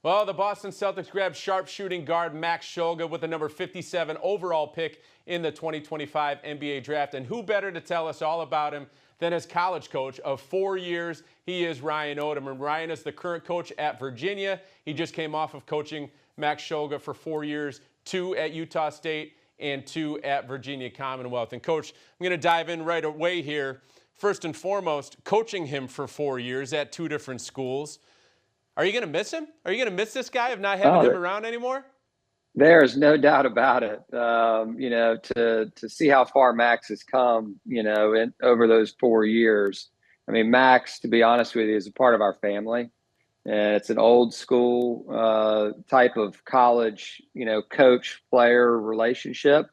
Well, the Boston Celtics grabbed sharpshooting guard Max Shulga with the number 57 overall pick in the 2025 NBA draft. And who better to tell us all about him than his college coach of 4 years? He is Ryan Odom. And Ryan is the current coach at Virginia. He just came off of coaching Max Shulga for 4 years, 2 at Utah State and 2 at Virginia Commonwealth. And Coach, I'm going to dive in right away here. First and foremost, coaching him for 4 years at 2 different schools. Are you going to miss him? Are you going to miss this guy of not having him around anymore? There's no doubt about it. To see how far Max has come, over those 4 years. I mean, Max, to be honest with you, is a part of our family. And it's an old school type of college, coach player relationship.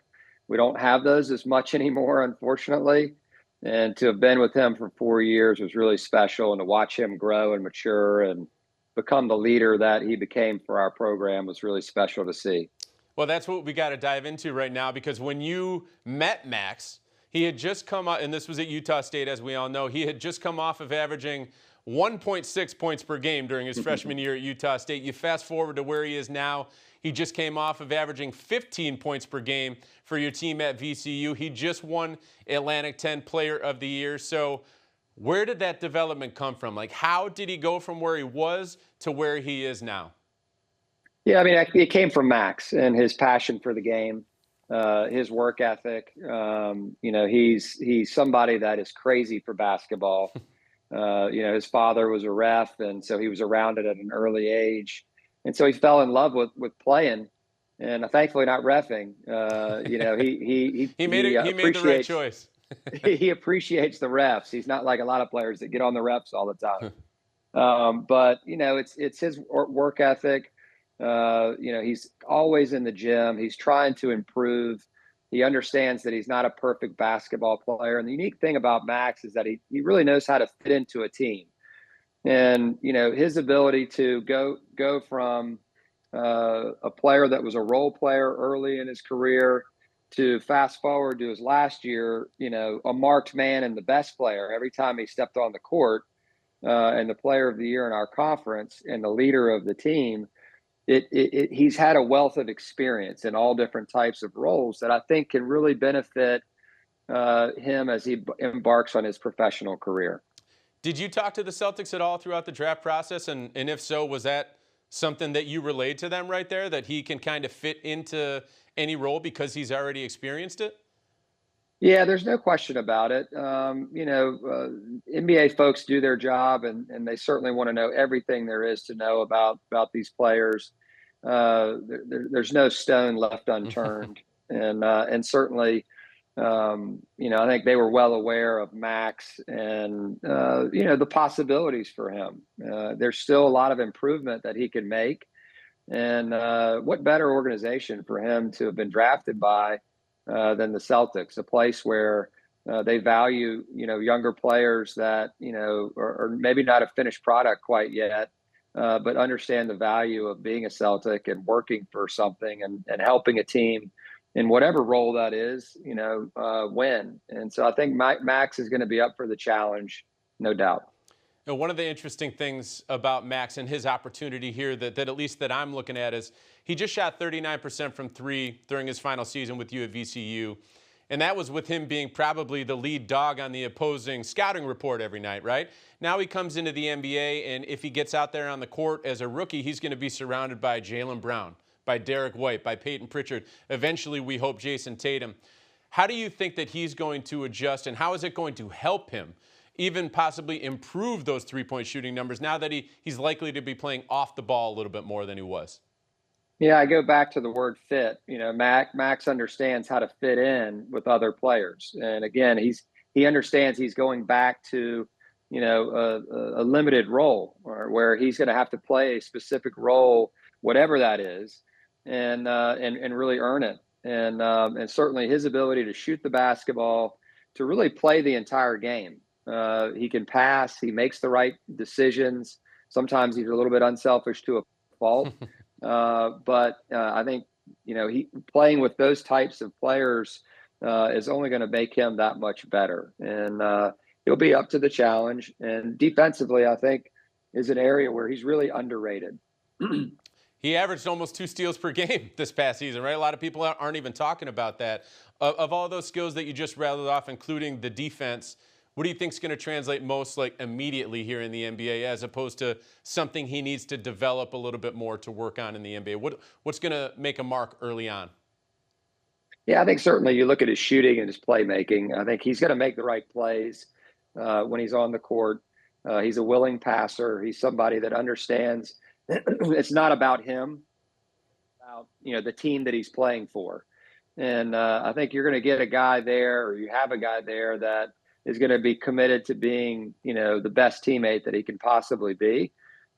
We don't have those as much anymore, unfortunately. And to have been with him for 4 years was really special, and to watch him grow and mature and become the leader that he became for our program was really special to see. Well, that's what we got to dive into right now, because when you met Max, he had just come out, and this was at Utah State, as we all know. He had just come off of averaging 1.6 points per game during his freshman year at Utah State. You fast forward to where he is now. He just came off of averaging 15 points per game for your team at VCU. He just won Atlantic 10 Player of the Year. So where did that development come from? Like, how did he go from where he was to where he is now? Yeah, I mean, it came from Max and his passion for the game, his work ethic. He's somebody that is crazy for basketball. His father was a ref, and so he was around it at an early age. And so he fell in love with playing, and thankfully not reffing. He made the right choice. He appreciates the refs. He's not like a lot of players that get on the refs all the time. But it's his work ethic. He's always in the gym. He's trying to improve. He understands that he's not a perfect basketball player. And the unique thing about Max is that he really knows how to fit into a team. And, his ability to go from a player that was a role player early in his career to fast forward to his last year, a marked man and the best player every time he stepped on the court, and the player of the year in our conference and the leader of the team. He's had a wealth of experience in all different types of roles that I think can really benefit him as he embarks on his professional career. Did you talk to the Celtics at all throughout the draft process? And if so, was that something that you relayed to them right there, that he can kind of fit into any role because he's already experienced it? Yeah, there's no question about it. NBA folks do their job, and they certainly want to know everything there is to know about these players. There's no stone left unturned, and certainly, I think they were well aware of Max and the possibilities for him. There's still a lot of improvement that he can make, and what better organization for him to have been drafted by than the Celtics, a place where they value, younger players that, are maybe not a finished product quite yet, but understand the value of being a Celtic and working for something and helping a team in whatever role that is, win. And so I think Max is going to be up for the challenge, no doubt. Now, one of the interesting things about Max and his opportunity here that at least that I'm looking at is he just shot 39% from 3 during his final season with you at VCU. And that was with him being probably the lead dog on the opposing scouting report every night, right? Now he comes into the NBA, and if he gets out there on the court as a rookie, he's going to be surrounded by Jaylen Brown, by Derek White, by Peyton Pritchard. Eventually, we hope Jason Tatum. How do you think that he's going to adjust, and how is it going to help him even possibly improve those three-point shooting numbers now that he's likely to be playing off the ball a little bit more than he was? Yeah, I go back to the word fit. Max understands how to fit in with other players, and again, he understands he's going back to a limited role, or where he's going to have to play a specific role, whatever that is, and really earn it. And certainly his ability to shoot the basketball, to really play the entire game. He can pass. He makes the right decisions. Sometimes he's a little bit unselfish to a fault. But I think, he playing with those types of players is only going to make him that much better. And he'll be up to the challenge. And defensively, I think, is an area where he's really underrated. He averaged almost 2 steals per game this past season, right? A lot of people aren't even talking about that. Of all those skills that you just rattled off, including the defense, what do you think is going to translate most immediately here in the NBA as opposed to something he needs to develop a little bit more to work on in the NBA? What's going to make a mark early on? Yeah, I think certainly you look at his shooting and his playmaking. I think he's going to make the right plays when he's on the court. He's a willing passer. He's somebody that understands it's not about him, about the team that he's playing for. And I think you're going to get a guy there, or you have a guy there that is going to be committed to being the best teammate that he can possibly be.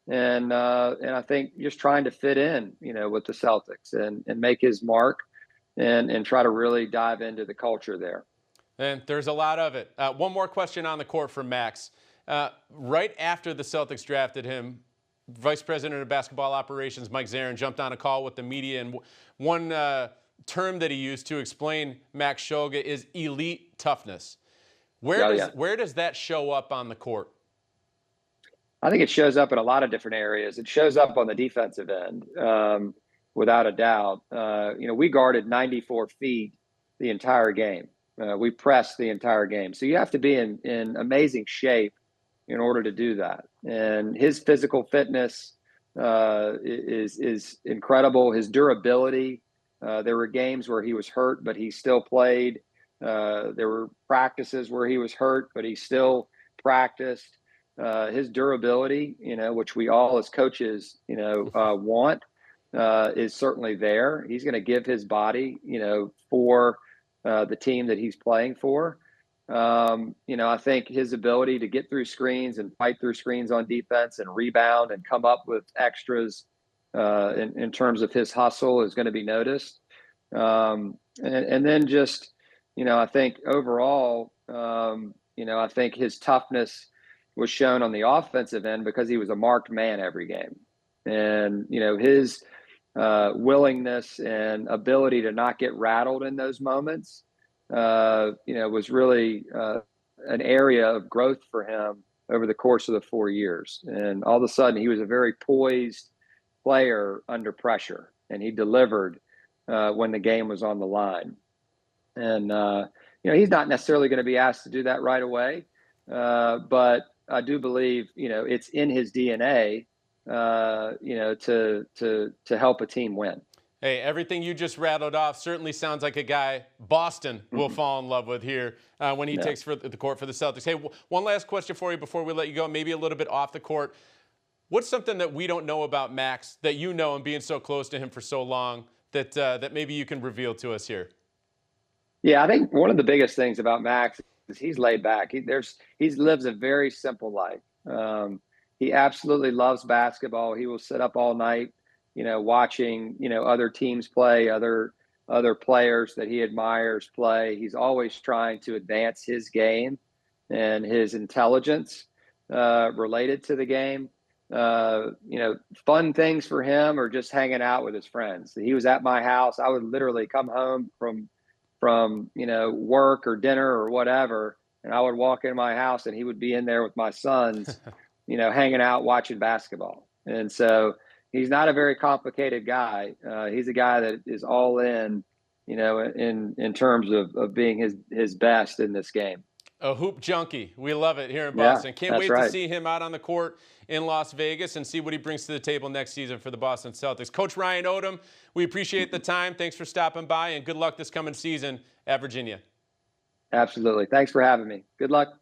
And I think just trying to fit in with the Celtics and make his mark and try to really dive into the culture there. And there's a lot of it. One more question on the court from Max. Right after the Celtics drafted him, Vice President of Basketball Operations Mike Zarin jumped on a call with the media, and one term that he used to explain Max Shulga is elite toughness. Where does that show up on the court? I think it shows up in a lot of different areas. It shows up on the defensive end, without a doubt. We guarded 94 feet the entire game. We pressed the entire game. So you have to be in amazing shape in order to do that. And his physical fitness is incredible. His durability. There were games where he was hurt, but he still played. There were practices where he was hurt, but he still practiced. His durability, which we all as coaches, want, is certainly there. He's going to give his body, for the team that he's playing for. I think his ability to get through screens and fight through screens on defense and rebound and come up with extras in terms of his hustle is going to be noticed. And then just, I think overall, I think his toughness was shown on the offensive end because he was a marked man every game. And, his willingness and ability to not get rattled in those moments, was really an area of growth for him over the course of the 4 years. And all of a sudden, he was a very poised player under pressure, and he delivered when the game was on the line. And, he's not necessarily going to be asked to do that right away, but I do believe, it's in his DNA, to help a team win. Hey, everything you just rattled off certainly sounds like a guy Boston will fall in love with here when he takes the court for the Celtics. Hey, one last question for you before we let you go, maybe a little bit off the court. What's something that we don't know about Max that you know and being so close to him for so long that maybe you can reveal to us here? Yeah, I think one of the biggest things about Max is he's laid back. He lives a very simple life. He absolutely loves basketball. He will sit up all night, watching, other teams play, other players that he admires play. He's always trying to advance his game and his intelligence related to the game. Fun things for him are just hanging out with his friends. He was at my house. I would literally come home from work or dinner or whatever, and I would walk in my house and he would be in there with my sons, hanging out, watching basketball. And so he's not a very complicated guy. He's a guy that is all in, in terms of being his best in this game. A hoop junkie. We love it here in Boston. Can't wait right. to see him out on the court in Las Vegas and see what he brings to the table next season for the Boston Celtics. Coach Ryan Odom, we appreciate the time. Thanks for stopping by, and good luck this coming season at Virginia. Absolutely. Thanks for having me. Good luck.